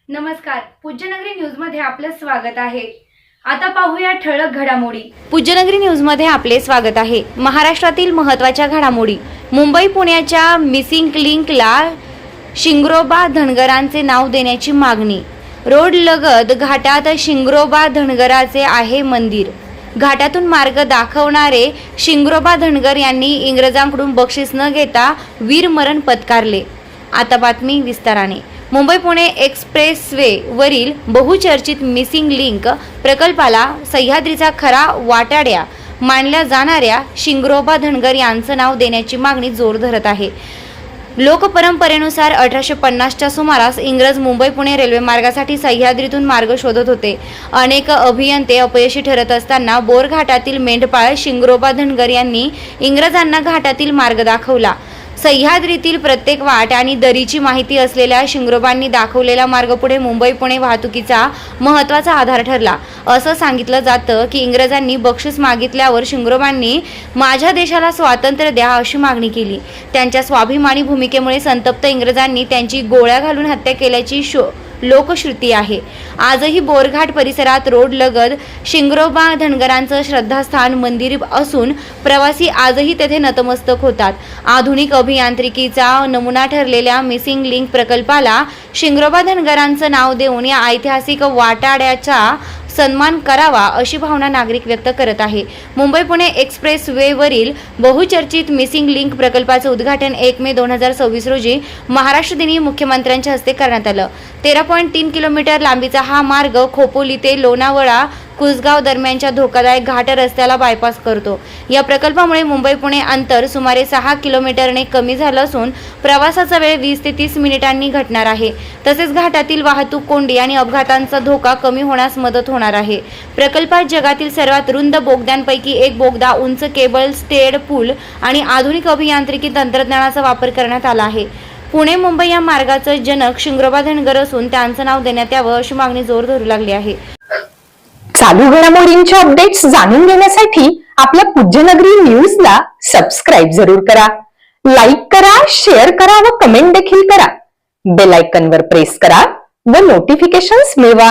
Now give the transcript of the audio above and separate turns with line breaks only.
नमस्कार, पूज्यनगरी न्यूज मध्ये आपलं स्वागत आहे। आता पाहूया ठळक घडामोडी।
पूज्यनगरी न्यूज मध्ये आपले स्वागत आहे। महाराष्ट्रातील महत्त्वाच्या घडामोडी। मुंबई पुण्याच्या मिसिंग लिंकला शिंगरोबा धनगरांचे नाव देण्याची मागणी। रोड लगत घाटात शिंगरोबा धनगराचे आहे मंदिर। घाटातून मार्ग दाखवणारे शिंगरोबा धनगर यांनी इंग्रजांकडून बक्षीस न घेता वीरमरण पत्कारले। आता बातमी विस्ताराने। मुंबई पुणे एक्सप्रेसवे वरील बहुचर्चित मिसिंग लिंक प्रकल्पाला सह्याद्रीचा खरा वाटाड्या मानल्या जाणाऱ्या शिंगरोबा धनगर यांचं नाव देण्याची मागणी जोर धरत आहे। लोकपरंपरेनुसार 1850च्या सुमारास इंग्रज मुंबई पुणे रेल्वे मार्गासाठी सह्याद्रीतून मार्ग शोधत होते। अनेक अभियंते अपयशी ठरत असताना बोरघाटातील मेंढपाळ शिंगरोबा धनगर यांनी इंग्रजांना घाटातील मार्ग दाखवला। सह्याद्रीतील प्रत्येक वाट आणि दरीची माहिती असलेल्या शिंगरोबांनी दाखवलेला मार्ग पुढे मुंबई पुणे वाहतुकीचा महत्त्वाचा आधार ठरला। असं सांगितलं जातं की इंग्रजांनी बक्षीस मागितल्यावर शिंगरोबांनी माझ्या देशाला स्वातंत्र्य द्या अशी मागणी केली। त्यांच्या स्वाभिमानी भूमिकेमुळे संतप्त इंग्रजांनी त्यांची गोळ्या घालून हत्या केल्याची लोकश्रुती आहे। आजही बोरघाट परिसरात रोड लगत शिंगरोबा धनगरांचं श्रद्धास्थान मंदिर असून प्रवासी आजही तेथे नतमस्तक होतात। आधुनिक अभियांत्रिकीचा नमुना ठरलेल्या मिसिंग लिंक प्रकल्पाला शिंगरोबा धनगरांचं नाव देऊन या ऐतिहासिक वाटाड्याचा सन्मान करावा अशी भावना नागरिक व्यक्त करत आहे। मुंबई पुणे एक्सप्रेस वे वरील बहुचर्चित मिसिंग लिंक प्रकल्पाचे उद्घाटन 1 मे 2026 रोजी महाराष्ट्र दिनी मुख्यमंत्र्यांच्या हस्ते करण्यात आलं। 13.3 किलोमीटर लांबीचा हा मार्ग खोपोली ते लोणावळा कुसगाव दरम्यानच्या धोकादायक घाट रस्त्याला बायपास करतो। या प्रकल्पामुळे मुंबई पुणे अंतर सुमारे 6 किलोमीटरने कमी झालं असून प्रवासाचा वेळ 20 ते 30 मिनिटांनी घटणार आहे। तसेच घाटातील वाहतूक कोंडी आणि अपघातांचा धोका कमी होण्यास मदत होणार आहे। प्रकल्पात जगातील सर्वात रुंद बोगद्यांपैकी एक बोगदा, उंच केबल स्टेड पूल आणि आधुनिक अभियांत्रिकी तंत्रज्ञानाचा वापर करण्यात आला आहे। पुणे मुंबई या मार्गाचे जनक शिंगरोबा धनगर असून त्यांचं नाव देण्यात यावं अशी मागणी जोर धरू लागली आहे।
चालू घडामोडींचे अपडेट्स जाणून घेण्यासाठी आपल्या पूज्यनगरी न्यूजला सबस्क्राईब जरूर करा, लाईक करा, शेअर करा व कमेंट देखील करा। बेल आयकॉनवर प्रेस करा व नोटिफिकेशन्स मिळवा।